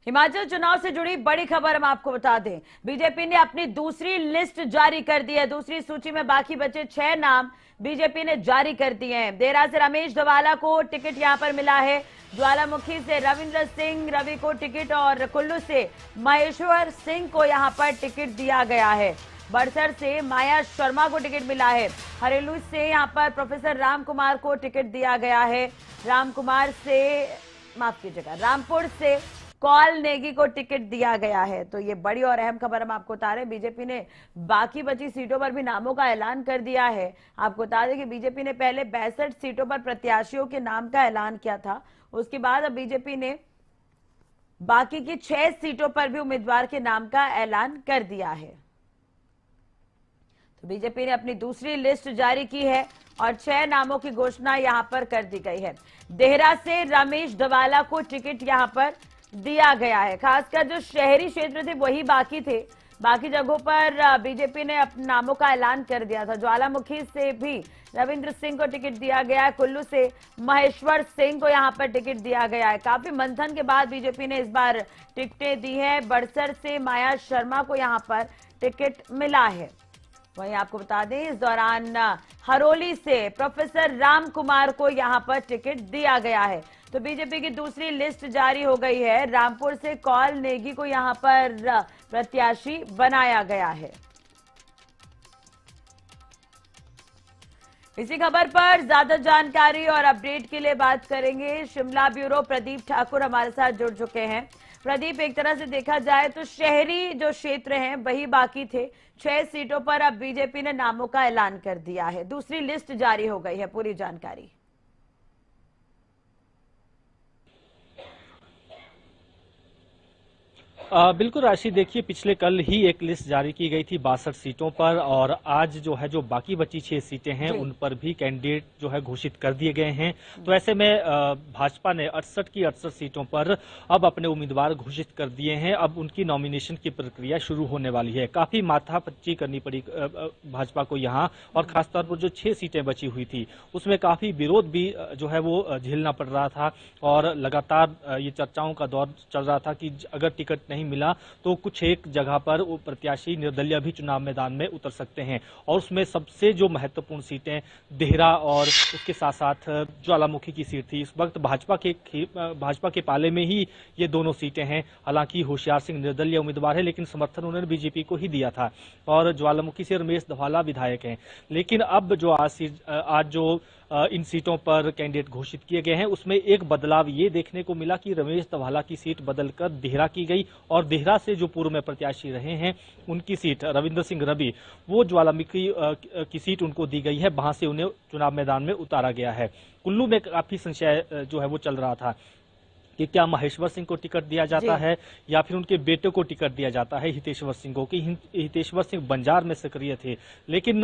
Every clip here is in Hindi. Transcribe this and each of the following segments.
हिमाचल चुनाव से जुड़ी बड़ी खबर हम आपको बता दें। बीजेपी ने अपनी दूसरी लिस्ट जारी कर दी है। दूसरी सूची में बाकी बचे 6 नाम बीजेपी ने जारी कर दिए हैं। देहरा से रमेश धवाला को टिकट यहां पर मिला है। ज्वालामुखी से रविंद्र सिंह रवि को टिकट और कुल्लू से महेश्वर सिंह को यहां पर टिकट दिया गया है। बड़सर से माया शर्मा को टिकट मिला है। हरेलू से यहां पर प्रोफेसर राम कुमार को टिकट दिया गया है। रामपुर से कौल नेगी को टिकट दिया गया है। तो ये बड़ी और अहम खबर हम आपको बता रहे हैं। बीजेपी ने बाकी बची सीटों पर भी नामों का ऐलान कर दिया है। आपको बता दें कि बीजेपी ने पहले 62 सीटों पर प्रत्याशियों के नाम का ऐलान किया था। उसके बाद अब बीजेपी ने बाकी की 6 सीटों पर भी उम्मीदवार के नाम का ऐलान कर दिया है। तो बीजेपी ने अपनी दूसरी लिस्ट जारी की है और 6 नामों की घोषणा यहां पर कर दी गई है। देहरा से रमेश धवाला को टिकट यहां पर दिया गया है। खासकर जो शहरी क्षेत्र थे वही बाकी थे। बाकी जगहों पर बीजेपी ने अपने नामों का ऐलान कर दिया था। ज्वालामुखी से भी रविंद्र सिंह को टिकट दिया गया है। कुल्लू से महेश्वर सिंह को यहां पर टिकट दिया गया है। काफी मंथन के बाद बीजेपी ने इस बार टिकटें दी है। बड़सर से माया शर्मा को यहां पर टिकट मिला है। वहीं आपको बता दें इस दौरान हरोली से प्रोफेसर राम कुमार को यहां पर टिकट दिया गया है। तो बीजेपी की दूसरी लिस्ट जारी हो गई है। रामपुर से कौल नेगी को यहां पर प्रत्याशी बनाया गया है। इसी खबर पर ज्यादा जानकारी और अपडेट के लिए बात करेंगे। शिमला ब्यूरो प्रदीप ठाकुर हमारे साथ जुड़ चुके हैं। प्रदीप, एक तरह से देखा जाए तो शहरी जो क्षेत्र हैं वही बाकी थे। 6 सीटों पर अब बीजेपी ने नामों का ऐलान कर दिया है। दूसरी लिस्ट जारी हो गई है। पूरी जानकारी। बिल्कुल राशि, देखिए पिछले कल ही एक लिस्ट जारी की गई थी 62 सीटों पर और आज जो है जो बाकी बची 6 सीटें हैं उन पर भी कैंडिडेट जो है घोषित कर दिए गए हैं। तो ऐसे में भाजपा ने 68 की 68 सीटों पर अब अपने उम्मीदवार घोषित कर दिए हैं। अब उनकी नॉमिनेशन की प्रक्रिया शुरू होने वाली है। काफी माथापच्ची करनी पड़ी भाजपा को यहाँ, और खासतौर पर जो 6 सीटें बची हुई थी उसमें काफी विरोध भी जो है वो झेलना पड़ रहा था। और लगातार ये चर्चाओं का दौर चल रहा था कि अगर टिकट नहीं मिला तो कुछ एक जगह पर वो प्रत्याशी निर्दलीय भी चुनाव मैदान में उतर सकते हैं। और उसमें सबसे जो महत्वपूर्ण सीटें देहरा और उसके साथ साथ ज्वालामुखी की सीट थी। इस वक्त भाजपा के पाले में ही ये दोनों सीटें हैं। हालांकि होशियार सिंह निर्दलीय उम्मीदवार है, लेकिन समर्थन उन्होंने बीजेपी को ही दिया था। और ज्वालामुखी से रमेश धवाला विधायक हैं। लेकिन अब जो आज जो इन सीटों पर कैंडिडेट घोषित किए गए हैं उसमें एक बदलाव ये देखने को मिला कि रमेश धवाला की सीट बदलकर देहरा की गई और देहरा से जो पूर्व में प्रत्याशी रहे हैं उनकी सीट रविंद्र सिंह रवि, वो ज्वालामुखी की सीट उनको दी गई है। वहां से उन्हें चुनाव मैदान में उतारा गया है। कुल्लू में काफी संशय जो है वो चल रहा था कि क्या महेश्वर सिंह को टिकट दिया जाता है या फिर उनके बेटे को टिकट दिया जाता है हितेश्वर सिंह को, कि हितेश्वर सिंह बंजार में सक्रिय थे। लेकिन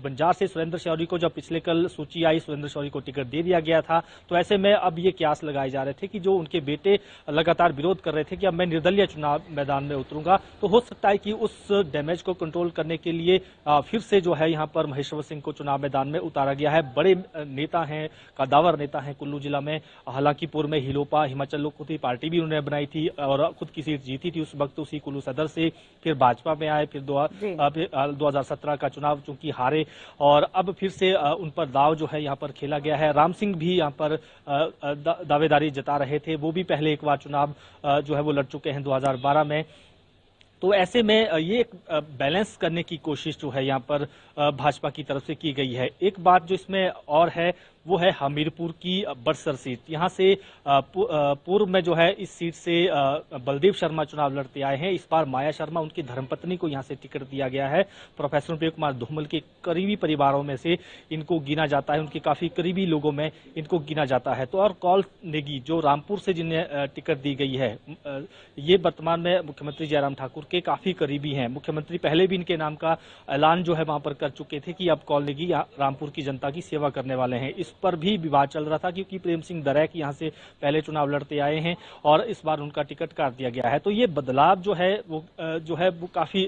बंजार से सुरेंद्र शौरी को जब पिछले कल सूची आई, सुरेंद्र शौरी को टिकट दे दिया गया था। तो ऐसे में अब ये क्यास लगाए जा रहे थे कि जो उनके बेटे लगातार विरोध कर रहे थे कि अब मैं निर्दलीय चुनाव मैदान में उतरूंगा, तो हो सकता है कि उस डैमेज को कंट्रोल करने के लिए फिर से जो है यहाँ पर महेश्वर सिंह को चुनाव मैदान में उतारा गया है। बड़े नेता हैं, कदावर नेता हैं कुल्लू जिला में। हालांकि पूर्व में हिलोपा हिमाचल लोक पार्टी भी उन्होंने बनाई थी और खुद की सीट जीती थी उस वक्त उसी कुल्लू सदर से। फिर भाजपा में आए, फिर 2017 का चुनाव चूंकि हारे और अब फिर से उन पर दाव जो है यहाँ पर खेला गया है। राम सिंह भी यहाँ पर दावेदारी जता रहे थे। वो भी पहले एक बार चुनाव जो है वो लड़ चुके हैं 2012 में। तो ऐसे में ये एक बैलेंस करने की कोशिश जो है यहाँ पर भाजपा की तरफ से की गई है। एक बात जो इसमें और है वो है हमीरपुर की बड़सर सीट। यहाँ से पूर्व में जो है इस सीट से बलदेव शर्मा चुनाव लड़ते आए हैं। इस बार माया शर्मा, उनकी धर्मपत्नी को यहाँ से टिकट दिया गया है। प्रोफेसर प्रेम कुमार धूमल के करीबी परिवारों में से इनको गिना जाता है, उनके काफी करीबी लोगों में इनको गिना जाता है। तो और कौल नेगी जो रामपुर से जिन्हें टिकट दी गई है, ये वर्तमान में मुख्यमंत्री जयराम ठाकुर के काफी करीबी हैं। मुख्यमंत्री पहले भी इनके नाम का ऐलान जो है वहां पर कर चुके थे कि अब कौल नेगी रामपुर की जनता की सेवा करने वाले हैं। इस पर भी विवाद चल रहा था क्योंकि प्रेम सिंह दरैक यहाँ से पहले चुनाव लड़ते आए हैं और इस बार उनका टिकट काट दिया गया है। तो ये बदलाव जो है वो काफी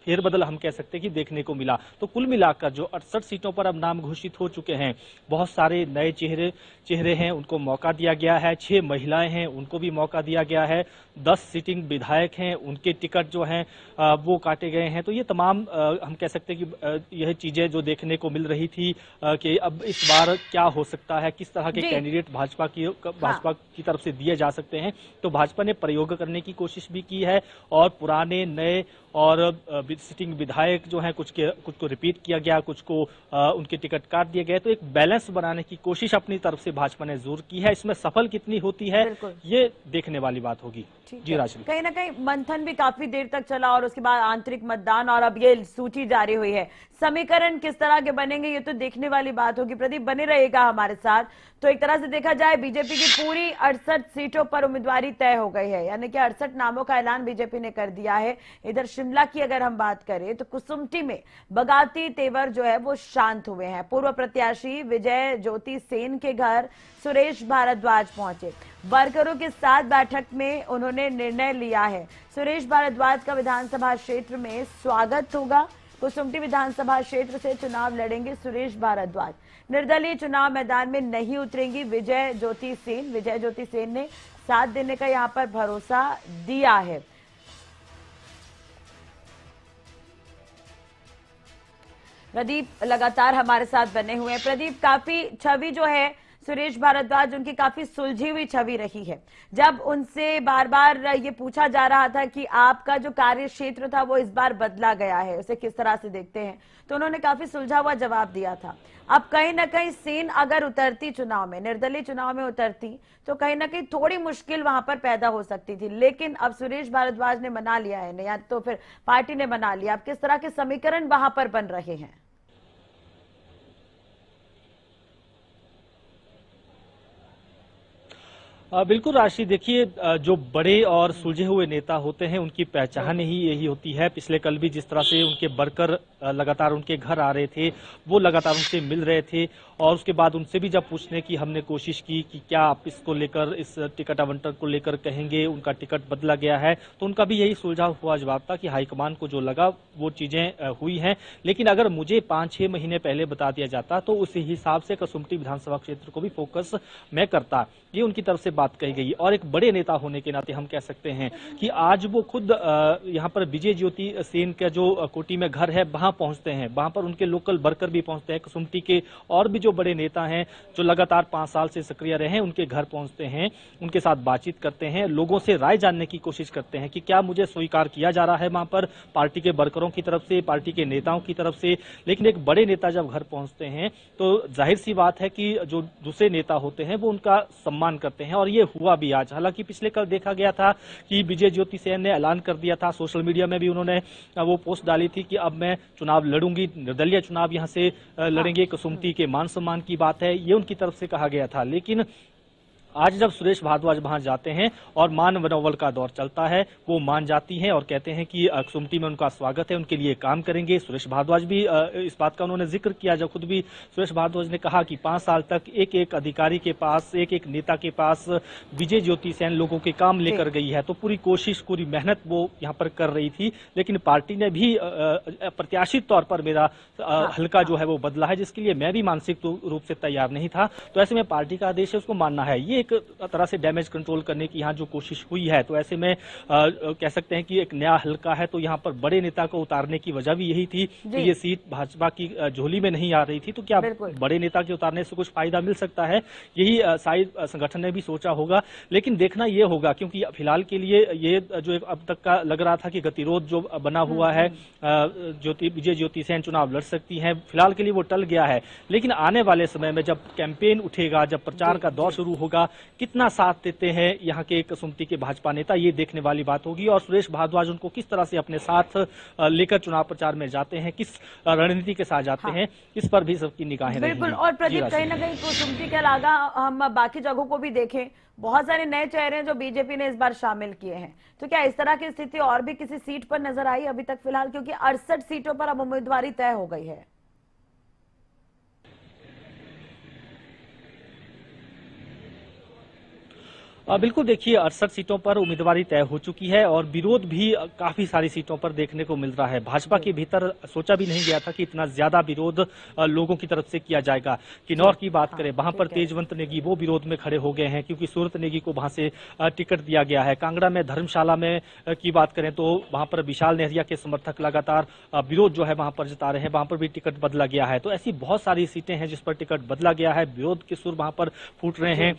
फेरबदल हम कह सकते हैं कि देखने को मिला। तो कुल मिलाकर जो 68 सीटों पर अब नाम घोषित हो चुके हैं, बहुत सारे नए चेहरे हैं, उनको मौका दिया गया है। 6 महिलाएं हैं, उनको भी मौका दिया गया है। 10 सिटिंग विधायक हैं, उनके टिकट जो हैं वो काटे गए हैं। तो ये तमाम हम कह सकते हैं कि यह चीजें जो देखने को मिल रही थी कि अब इस बार क्या हो सकता है, किस तरह के कैंडिडेट भाजपा की तरफ से दिए जा सकते हैं। तो भाजपा ने प्रयोग करने की कोशिश भी की है और पुराने नए और सिटिंग विधायक जो हैं कुछ को रिपीट किया गया, कुछ को उनके टिकट काट दिए गए। तो एक बैलेंस बनाने की कोशिश अपनी तरफ से भाजपा ने जरूर की है। इसमें सफल कितनी होती है ये देखने वाली बात होगी। जी राशि, कहीं ना कहीं मंथन भी काफी देर तक चला और उसके बाद आंतरिक मतदान और अब ये सूची जारी हुई है। समीकरण किस तरह के बनेंगे ये तो देखने वाली बात होगी। प्रदीप बने रहेगा हमारे साथ। तो एक तरह से देखा जाए बीजेपी की पूरी 68 सीटों पर उम्मीदवारी तय हो गई है, यानी कि 68 नामों का ऐलान बीजेपी ने कर दिया है। इधर शिमला की अगर हम बात करें तो कुसुम्पटी में बगावती तेवर जो है वो शांत हुए हैं। पूर्व प्रत्याशी विजय ज्योति सेन के घर सुरेश भारद्वाज पहुंचे। वर्करों के साथ बैठक में उन्होंने निर्णय लिया है सुरेश भारद्वाज का विधानसभा क्षेत्र में स्वागत होगा। कुसुम्पटी विधानसभा क्षेत्र से चुनाव लड़ेंगे सुरेश भारद्वाज। निर्दलीय चुनाव मैदान में नहीं उतरेंगी विजय ज्योति सेन। विजय ज्योति सेन ने साथ देने का यहां पर भरोसा दिया है। प्रदीप लगातार हमारे साथ बने हुए हैं। प्रदीप, काफी छवि जो है सुरेश भारद्वाज उनकी काफी सुलझी हुई छवि रही है। जब उनसे बार बार ये पूछा जा रहा था कि आपका जो कार्य क्षेत्र था वो इस बार बदला गया है, उसे किस तरह से देखते हैं, तो उन्होंने काफी सुलझा हुआ जवाब दिया था। अब कहीं ना कहीं सेन अगर उतरती चुनाव में, निर्दलीय चुनाव में उतरती, तो कहीं ना कहीं थोड़ी मुश्किल वहां पर पैदा हो सकती थी। लेकिन अब सुरेश भारद्वाज ने मना लिया है, या तो फिर पार्टी ने मना लिया। अब किस तरह के समीकरण वहां पर बन रहे हैं? बिल्कुल राशि, देखिए जो बड़े और सुलझे हुए नेता होते हैं उनकी पहचान ही यही होती है। पिछले कल भी जिस तरह से उनके वर्कर लगातार उनके घर आ रहे थे, वो लगातार उनसे मिल रहे थे और उसके बाद उनसे भी जब पूछने की हमने कोशिश की कि क्या आप इसको लेकर, इस टिकट आवंटन को लेकर कहेंगे, उनका टिकट बदला गया है, तो उनका भी यही सुलझा हुआ जवाब था कि हाईकमान को जो लगा वो चीजें हुई हैं। लेकिन अगर मुझे 5-6 महीने पहले बता दिया जाता तो उस हिसाब से कुसुम्पटी विधानसभा क्षेत्र को भी फोकस मैं करता। ये उनकी तरफ से बात कही गई। और एक बड़े नेता होने के नाते हम कह सकते हैं कि आज वो खुद यहाँ पर विजय ज्योति सेन का जो कोटी में घर है वहां पहुंचते हैं, वहां पर उनके लोकल वर्कर भी पहुंचते हैं। कुसुम्पटी के और भी जो बड़े नेता हैं जो लगातार 5 साल से सक्रिय रहे हैं, उनके घर पहुंचते हैं, उनके साथ बातचीत करते हैं, लोगों से राय जानने की कोशिश करते हैं कि क्या मुझे स्वीकार किया जा रहा है वहां पर पार्टी के वर्करों की तरफ से, पार्टी के नेताओं की तरफ से। लेकिन एक बड़े नेता जब घर पहुंचते हैं तो जाहिर सी बात है कि जो दूसरे नेता होते हैं वो उनका सम्मान करते हैं और ये हुआ भी आज। हालांकि पिछले कल देखा गया था कि विजय ज्योति सेन ने ऐलान कर दिया था, सोशल मीडिया में भी उन्होंने वो पोस्ट डाली थी कि अब मैं चुनाव लड़ूंगी, निर्दलीय चुनाव यहां से लड़ेंगे। कुसुम्पटी के मान सम्मान की बात है, ये उनकी तरफ से कहा गया था। लेकिन आज जब सुरेश भारद्वाज वहां जाते हैं और मान मनोबल का दौर चलता है, वो मान जाती हैं और कहते हैं कि कुसुम्पटी में उनका स्वागत है, उनके लिए काम करेंगे। सुरेश भारद्वाज भी इस बात का उन्होंने जिक्र किया, जब खुद भी सुरेश भारद्वाज ने कहा कि 5 साल तक एक एक अधिकारी के पास, एक एक नेता के पास विजय ज्योति सेन लोगों के काम लेकर गई है। तो पूरी कोशिश, पूरी मेहनत वो यहाँ पर कर रही थी। लेकिन पार्टी ने भी प्रत्याशित तौर पर मेरा हल्का जो है वो बदला है, जिसके लिए मैं भी मानसिक रूप से तैयार नहीं था। तो ऐसे में पार्टी का आदेश है, उसको मानना है। ये एक तरह से डैमेज कंट्रोल करने की यहाँ जो कोशिश हुई है, तो ऐसे में कह सकते हैं कि एक नया हल्का है। तो यहाँ पर बड़े नेता को उतारने की वजह भी यही थी कि ये सीट भाजपा की झोली में नहीं आ रही थी। तो क्या बड़े नेता के उतारने से कुछ फायदा मिल सकता है, यही शायद संगठन ने भी सोचा होगा। लेकिन देखना ये होगा, क्योंकि फिलहाल के लिए ये जो अब तक का लग रहा था कि गतिरोध जो बना हुआ है, विजय ज्योति सेन चुनाव लड़ सकती हैं, फिलहाल के लिए वो टल गया है। लेकिन आने वाले समय में जब कैंपेन उठेगा, जब प्रचार का दौर शुरू होगा, कितना साथ देते हैं यहाँ के कुसुम्पटी के भाजपा नेता, ये देखने वाली बात होगी। और सुरेश भारद्वाज उनको किस तरह से अपने साथ लेकर चुनाव प्रचार में जाते हैं, किस रणनीति के साथ जाते हैं, इस पर भी सबकी निगाहें रहेंगी। बिल्कुल। और प्रदीप, कहीं ना कहीं कुसुम्पटी के अलावा हम बाकी जगहों को भी देखें, बहुत सारे नए चेहरे हैं जो बीजेपी ने इस बार शामिल किए हैं। तो क्या इस तरह की स्थिति और भी किसी सीट पर नजर आई अभी तक फिलहाल, क्योंकि 68 सीटों पर अब उम्मीदवारी तय हो गई है? बिल्कुल, देखिए 68 सीटों पर उम्मीदवारी तय हो चुकी है और विरोध भी काफी सारी सीटों पर देखने को मिल रहा है। भाजपा के भीतर सोचा भी नहीं गया था कि इतना ज्यादा विरोध लोगों की तरफ से किया जाएगा। किन्नौर की बात करें, वहां पर तेजवंत नेगी वो विरोध में खड़े हो गए हैं क्योंकि सूरत नेगी को वहां से टिकट दिया गया है। कांगड़ा में धर्मशाला में की बात करें तो वहां पर विशाल नेहरिया के समर्थक लगातार विरोध जो है वहां पर जता रहे हैं, वहां पर भी टिकट बदला गया है। तो ऐसी बहुत सारी सीटें हैं जिस पर टिकट बदला गया है, विरोध के सुर वहां पर फूट रहे हैं।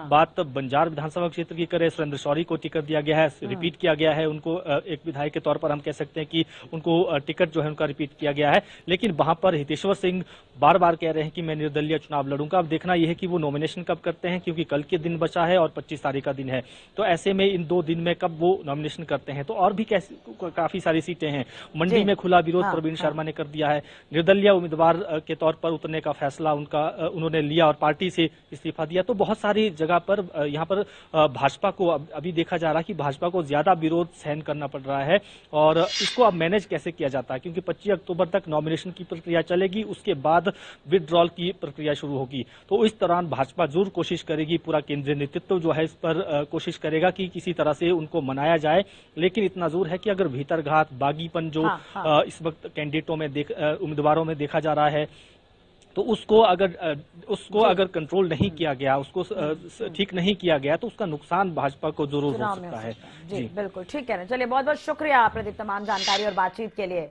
बात बंजार विधानसभा क्षेत्र की करें, सुरेंद्र शौरी को टिकट दिया गया है, रिपीट किया गया है उनको, एक विधायक के तौर पर हम कह सकते हैं कि उनको टिकट जो है उनका रिपीट किया गया है। लेकिन वहां पर हितेश्वर सिंह बार बार कह रहे हैं कि मैं निर्दलीय चुनाव लड़ूंगा। अब देखना यह है कि वो नॉमिनेशन कब करते हैं, क्योंकि कल के दिन बचा है और 25 तारीख का दिन है। तो ऐसे में इन 2 दिन में कब वो नॉमिनेशन करते हैं। तो और भी काफी सारी सीटें हैं। मंडी में खुला विरोध प्रवीण शर्मा ने कर दिया है। निर्दलीय उम्मीदवार के तौर पर उतरने का फैसला उन्होंने लिया और पार्टी से इस्तीफा दिया। तो बहुत सारी जगह पर यहाँ पर भाजपा को अभी देखा जा रहा है कि भाजपा को ज्यादा विरोध सहन करना पड़ रहा है और इसको अब मैनेज कैसे किया जाता है, क्योंकि 25 अक्टूबर तक नॉमिनेशन की प्रक्रिया चलेगी, उसके बाद विथड्रॉल की प्रक्रिया शुरू होगी। तो इस दौरान भाजपा जरूर कोशिश करेगी, पूरा केंद्रीय नेतृत्व जो है इस पर कोशिश करेगा कि किसी तरह से उनको मनाया जाए। लेकिन इतना जरूर है कि अगर भीतरघात, बागीपन जो इस वक्त कैंडिडेटों में उम्मीदवारों में देखा जा रहा है, तो उसको अगर कंट्रोल नहीं किया गया, उसको ठीक नहीं किया गया, तो उसका नुकसान भाजपा को जरूर हो सकता है। जी बिल्कुल ठीक है ना। चलिए, बहुत बहुत शुक्रिया प्रदीप तमाम जानकारी और बातचीत के लिए।